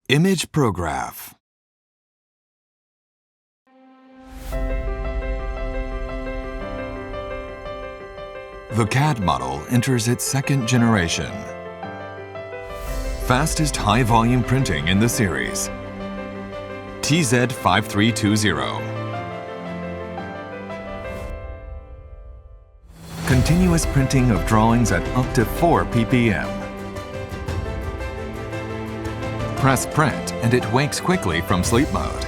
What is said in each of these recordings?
imagePROGRAF. The CAD model enters its second generation. Fastest high-volume printing in the series. TZ5320. Continuous printing of drawings at up to 4 ppm. Press print and it wakes quickly from sleep mode.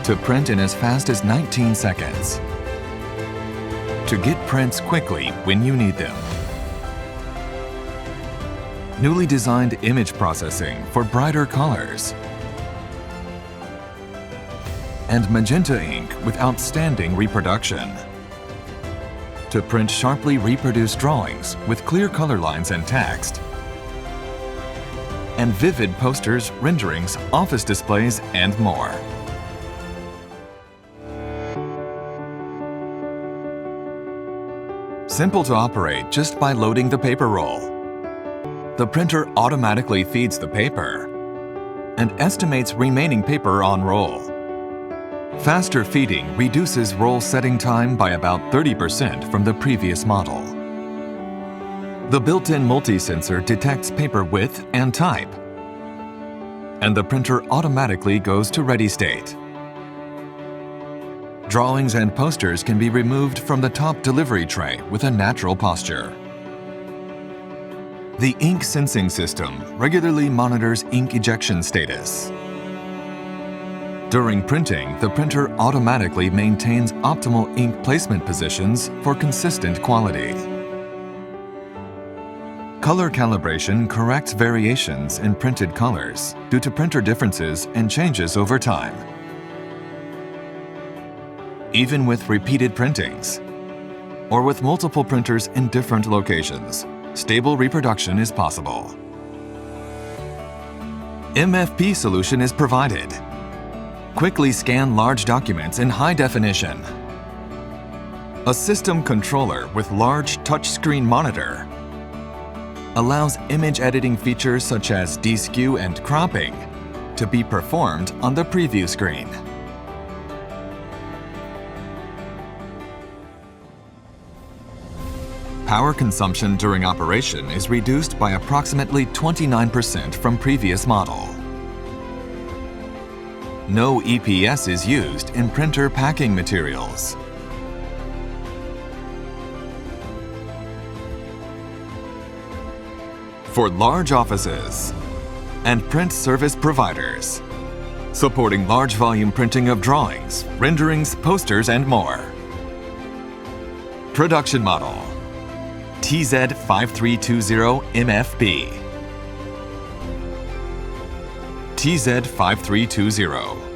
To print in as fast as 19 seconds. To get prints quickly when you need them. Newly designed image processing for brighter colors. And magenta ink with outstanding reproduction. To print sharply reproduced drawings with clear color lines and text. And vivid posters, renderings, office displays, and more. Simple to operate just by loading the paper roll. The printer automatically feeds the paper and estimates remaining paper on roll. Faster feeding reduces roll setting time by about 30% from the previous model. The built-in multi-sensor detects paper width and type, and the printer automatically goes to ready state. Drawings and posters can be removed from the top delivery tray with a natural posture. The ink sensing system regularly monitors ink ejection status. During printing, the printer automatically maintains optimal ink placement positions for consistent quality. Color calibration corrects variations in printed colors due to printer differences and changes over time. Even with repeated printings, or with multiple printers in different locations, stable reproduction is possible. MFP solution is provided. Quickly scan large documents in high definition. A system controller with large touchscreen monitor allows image editing features such as deskew and cropping to be performed on the preview screen. Power consumption during operation is reduced by approximately 29% from previous model. No EPS is used in printer packing materials. For large offices and print service providers, supporting large volume printing of drawings, renderings, posters, and more. Production model TZ5320 MFP. TZ5320.